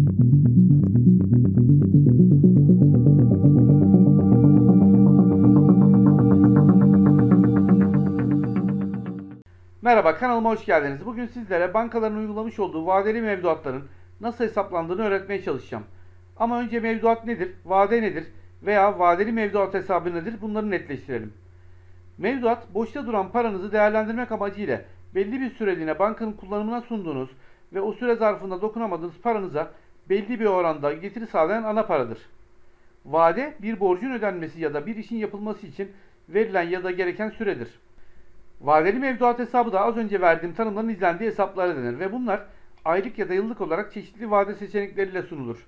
Merhaba, kanalıma hoş geldiniz. Bugün sizlere bankaların uygulamış olduğu vadeli mevduatların nasıl hesaplandığını öğretmeye çalışacağım. Ama önce mevduat nedir, vade nedir veya vadeli mevduat hesabı nedir, bunları netleştirelim. Mevduat, boşta duran paranızı değerlendirmek amacıyla belli bir süreliğine bankanın kullanımına sunduğunuz ve o süre zarfında dokunamadığınız paranıza belli bir oranda getiri sağlayan ana paradır. Vade, bir borcun ödenmesi ya da bir işin yapılması için verilen ya da gereken süredir. Vadeli mevduat hesabı da az önce verdiğim tanımların izlendiği hesaplara denir ve bunlar aylık ya da yıllık olarak çeşitli vade seçenekleriyle sunulur.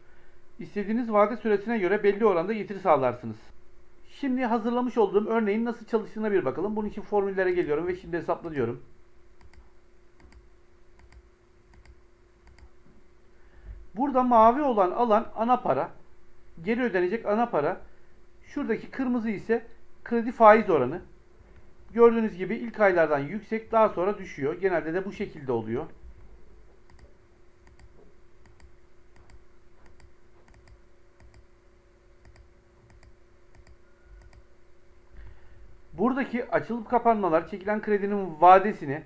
İstediğiniz vade süresine göre belli oranda getiri sağlarsınız. Şimdi hazırlamış olduğum örneğin nasıl çalıştığına bir bakalım. Bunun için formüllere geliyorum ve şimdi hesapla diyorum. Burada mavi olan alan ana para, geri ödenecek ana para. Şuradaki kırmızı ise kredi faiz oranı. Gördüğünüz gibi ilk aylardan yüksek, daha sonra düşüyor. Genelde de bu şekilde oluyor. Buradaki açılıp kapanmalar çekilen kredinin vadesini,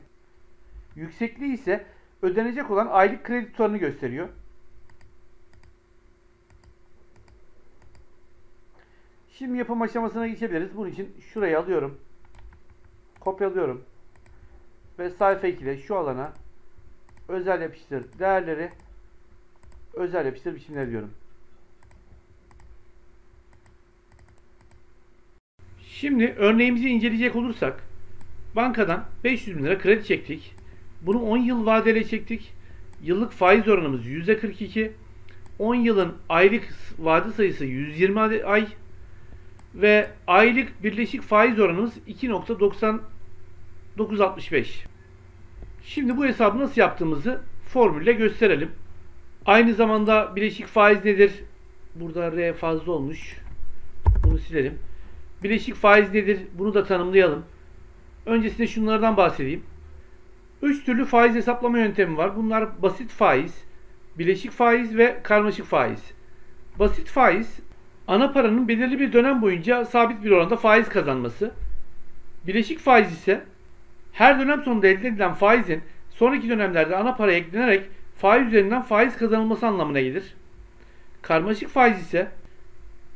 yüksekliği ise ödenecek olan aylık kredi tutarını gösteriyor. Şimdi yapım aşamasına geçebiliriz. Bunun için şurayı alıyorum. Kopyalıyorum. Ve sayfa 2'de şu alana özel yapıştır değerleri, özel yapıştır biçimleri diyorum. Şimdi örneğimizi inceleyecek olursak bankadan 500 bin lira kredi çektik. Bunu 10 yıl vadeli çektik. Yıllık faiz oranımız %42. 10 yılın aylık vade sayısı 120 ay ve aylık birleşik faiz oranımız 2.9965. Şimdi bu hesabı nasıl yaptığımızı formülle gösterelim. Aynı zamanda bileşik faiz nedir? Burada R fazla olmuş. Bunu silelim. Bileşik faiz nedir? Bunu da tanımlayalım. Öncesinde şunlardan bahsedeyim. 3 türlü faiz hesaplama yöntemi var. Bunlar basit faiz, bileşik faiz ve karmaşık faiz. Basit faiz, ana paranın belirli bir dönem boyunca sabit bir oranda faiz kazanması. Bileşik faiz ise her dönem sonunda elde edilen faizin sonraki dönemlerde ana paraya eklenerek faiz üzerinden faiz kazanılması anlamına gelir. Karmaşık faiz ise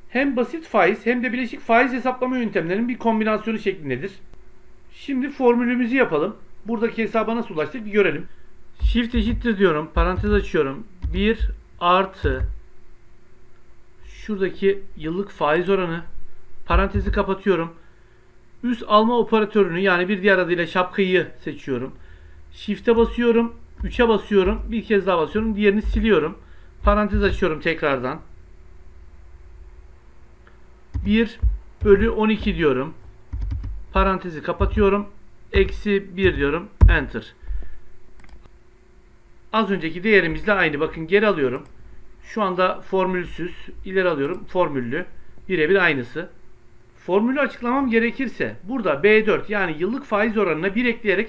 hem basit faiz hem de bileşik faiz hesaplama yöntemlerinin bir kombinasyonu şeklindedir. Şimdi formülümüzü yapalım. Buradaki hesaba nasıl ulaştık bir görelim. Shift eşittir diyorum. Parantez açıyorum. 1 artı şuradaki yıllık faiz oranı, parantezi kapatıyorum. Üst alma operatörünü, yani bir diğer adıyla şapkayı seçiyorum. Shift'e basıyorum. 3'e basıyorum. Bir kez daha basıyorum. Diğerini siliyorum. Parantez açıyorum tekrardan. 1 bölü 12 diyorum. Parantezi kapatıyorum. Eksi 1 diyorum. Enter. Az önceki değerimizle aynı. Bakın geri alıyorum. Şu anda formülsüz. İleri alıyorum. Formüllü. Birebir aynısı. Formülü açıklamam gerekirse burada B4 yani yıllık faiz oranına 1 ekleyerek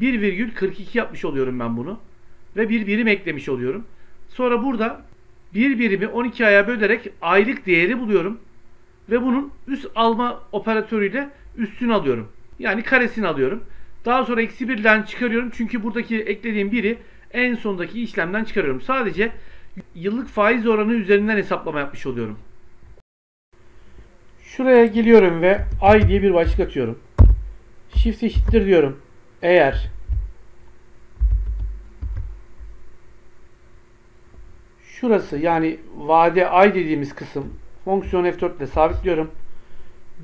1,42 yapmış oluyorum ben bunu. Ve bir birim eklemiş oluyorum. Sonra burada bir birimi 12 aya bölerek aylık değeri buluyorum. Ve bunun üst alma operatörüyle üstünü alıyorum. Yani karesini alıyorum. Daha sonra eksi 1'den çıkarıyorum. Çünkü buradaki eklediğim biri en sondaki işlemden çıkarıyorum. Sadece yıllık faiz oranı üzerinden hesaplama yapmış oluyorum. Şuraya geliyorum ve ay diye bir başlık atıyorum. Shift eşittir diyorum. Eğer şurası yani vade ay dediğimiz kısım fonksiyon F4 ile sabitliyorum.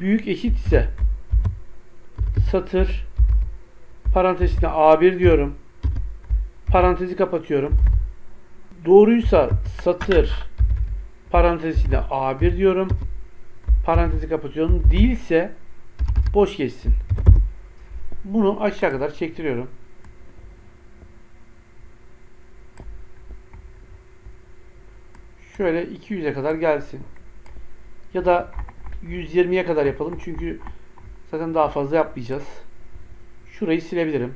Büyük eşit ise satır parantezine A1 diyorum. Parantezi kapatıyorum. Doğruysa satır parantezine A1 diyorum. Parantezi kapatıyorum. Değilse boş geçsin. Bunu aşağı kadar çektiriyorum. Şöyle 200'e kadar gelsin. Ya da 120'ye kadar yapalım. Çünkü zaten daha fazla yapmayacağız. Şurayı silebilirim.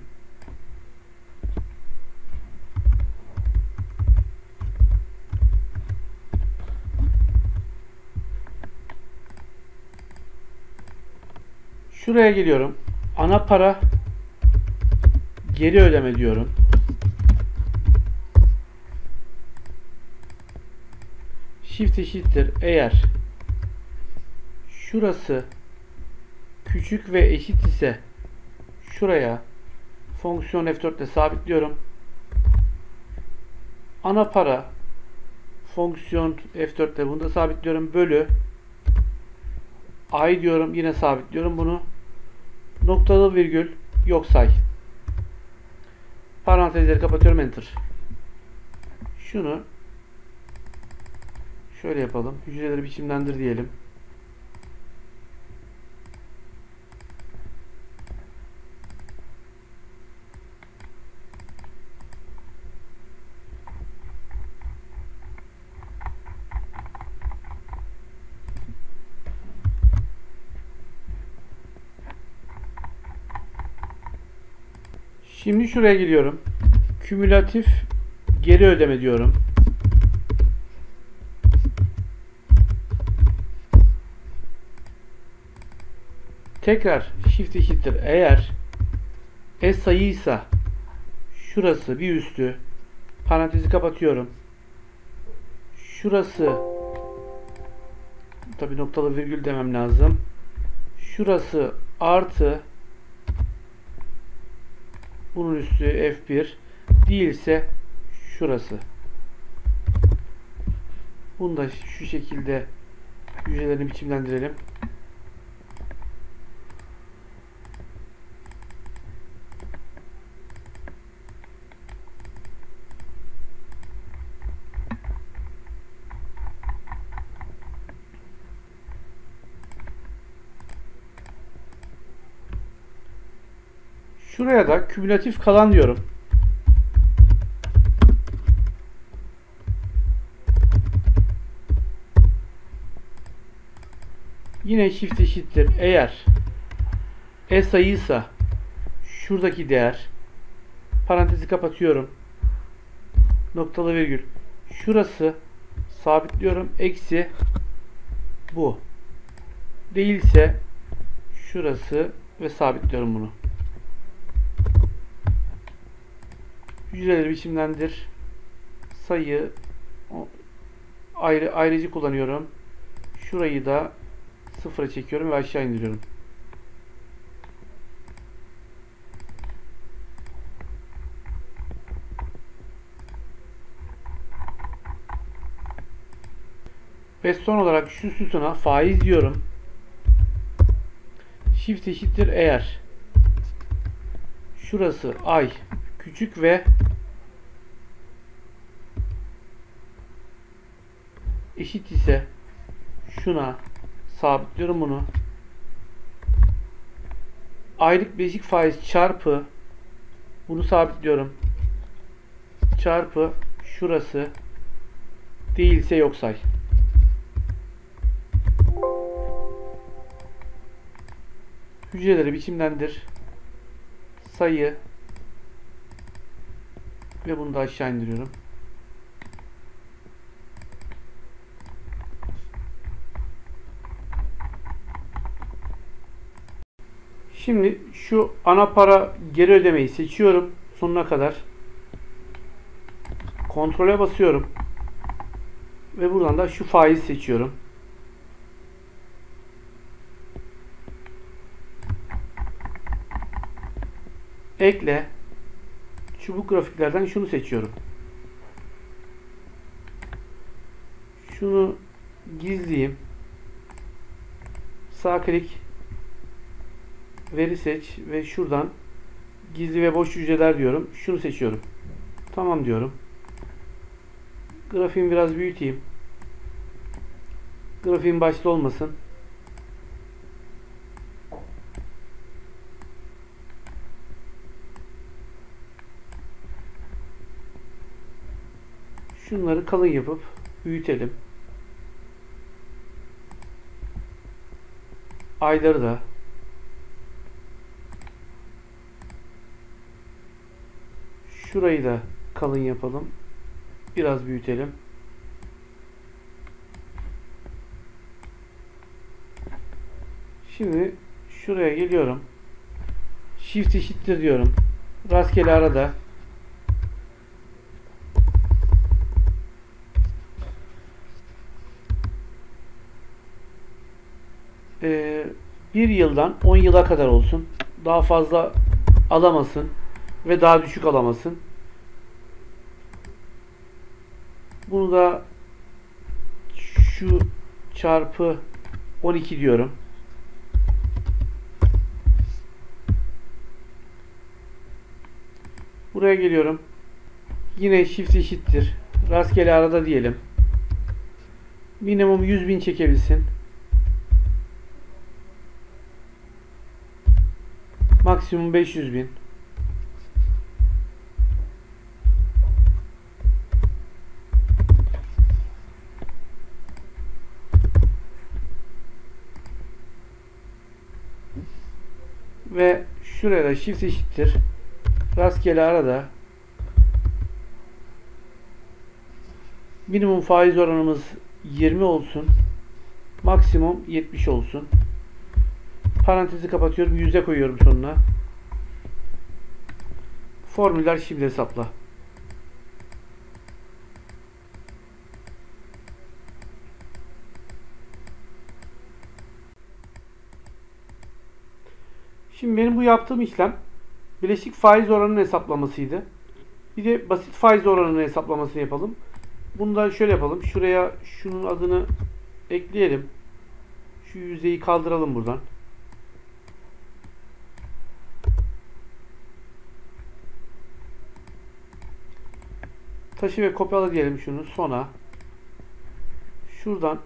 Şuraya geliyorum. Ana para geri ödeme diyorum. Shift eşittir eğer şurası küçük ve eşit ise şuraya fonksiyon F4 ile sabitliyorum. Ana para fonksiyon F4 ile bunu da sabitliyorum. Bölü ay diyorum. Yine sabitliyorum bunu. Noktalı virgül yok say. Parantezleri kapatıyorum. Enter. Şunu şöyle yapalım. Hücreleri biçimlendir diyelim. Şimdi şuraya geliyorum. Kümülatif geri ödeme diyorum. Tekrar shift eşittir eğer sayıysa şurası bir üstü parantezi kapatıyorum. Şurası tabi noktalı virgül demem lazım. Şurası artı bunun üstü F1 değilse şurası. Bunu da şu şekilde hücrelerini biçimlendirelim. Şuraya da kümülatif kalan diyorum. Yine shift eşittir eğer sayıysa şuradaki değer parantezi kapatıyorum. Noktalı virgül. Şurası sabitliyorum. Eksi bu. Değilse şurası ve sabitliyorum bunu. Hücreleri biçimlendir. Sayı ayrıcı kullanıyorum. Şurayı da sıfıra çekiyorum ve aşağı indiriyorum. Ve son olarak şu sütuna faiz diyorum. Shift eşittir eğer şurası ay küçük ve eşit ise şuna sabitliyorum bunu. Aylık bileşik faiz çarpı bunu sabitliyorum. Çarpı şurası değilse yok say. Hücreleri biçimlendir. Sayı ve bunu da aşağı indiriyorum. Şimdi şu ana para geri ödemeyi seçiyorum sonuna kadar. Kontrole basıyorum. Ve buradan da şu faiz seçiyorum. Ekle. Çubuk grafiklerden şunu seçiyorum. Şunu gizleyeyim. Sağ klik. Veri seç ve şuradan gizli ve boş hücreler diyorum. Şunu seçiyorum. Tamam diyorum. Grafiğimi biraz büyüteyim. Grafiğim başta olmasın. Şunları kalın yapıp büyütelim. Ayları da şurayı da kalın yapalım. Biraz büyütelim. Şimdi Şuraya geliyorum. Shift eşittir diyorum. Rastgele arada. Bir yıldan 10 yıla kadar olsun. Daha fazla alamasın ve daha düşük alamasın. Bunu da şu çarpı 12 diyorum. Buraya geliyorum. Yine shift eşittir. Rastgele arada diyelim. Minimum 100.000 çekebilsin. Maksimum 500.000. Ve şuraya da shift eşittir. Rastgele arada. Minimum faiz oranımız 20 olsun. Maksimum 70 olsun. Parantezi kapatıyorum. 100'e koyuyorum sonuna. Formüller şimdi hesapla. Şimdi benim bu yaptığım işlem bileşik faiz oranının hesaplamasıydı. Bir de basit faiz oranının hesaplamasını yapalım. Bunu da şöyle yapalım. Şuraya şunun adını ekleyelim. Şu yüzeyi kaldıralım buradan. Taşı ve kopyala diyelim şunu sona. Şuradan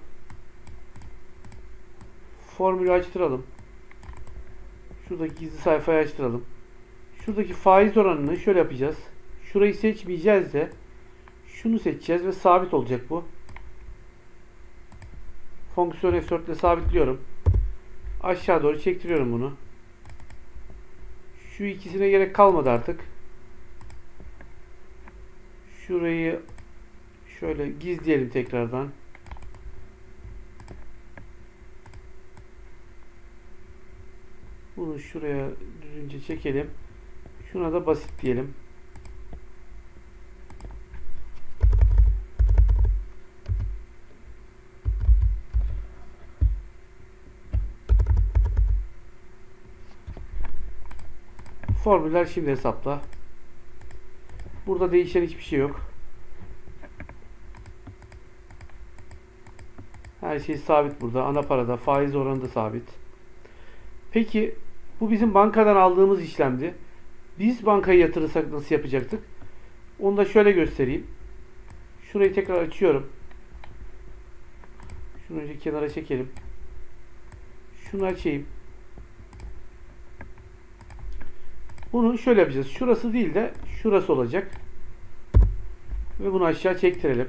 formülü açtıralım. Şuradaki gizli sayfayı açtıralım. Şuradaki faiz oranını şöyle yapacağız. Şurayı seçmeyeceğiz de şunu seçeceğiz ve sabit olacak bu. Fonksiyon F4 ile sabitliyorum. Aşağı doğru çektiriyorum bunu. Şu ikisine gerek kalmadı artık. Şurayı şöyle gizleyelim tekrardan. Bunu şuraya düzgünce çekelim. Şuna da basit diyelim. Formüller şimdi hesapla. Burada değişen hiçbir şey yok. Her şey sabit burada. Ana parada faiz oranı da sabit. Peki bu bizim bankadan aldığımız işlemdi. Biz bankaya yatırırsak nasıl yapacaktık? Onu da şöyle göstereyim. Şurayı tekrar açıyorum. Şunu önce kenara çekelim. Şunu açayım. Bunu şöyle yapacağız. Şurası değil de şurası olacak. Ve bunu aşağı çektirelim.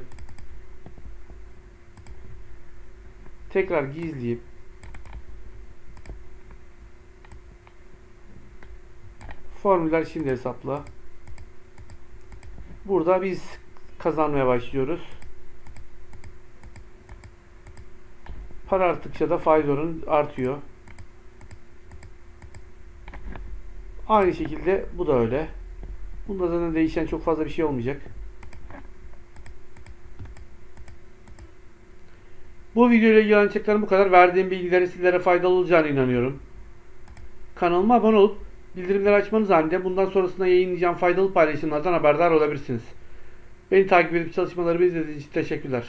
Tekrar gizleyip formüller şimdi hesapla. Burada biz kazanmaya başlıyoruz. Para arttıkça da faiz oranı artıyor. Aynı şekilde bu da öyle. Bunda zaten değişen çok fazla bir şey olmayacak. Bu video ile ilgili anlatacaklarım bu kadar. Verdiğim bilgilerin sizlere faydalı olacağına inanıyorum. Kanalıma abone olup bildirimleri açmanız halinde bundan sonrasında yayınlayacağım faydalı paylaşımlardan haberdar olabilirsiniz. Beni takip edip çalışmalarımı izlediğiniz için teşekkürler.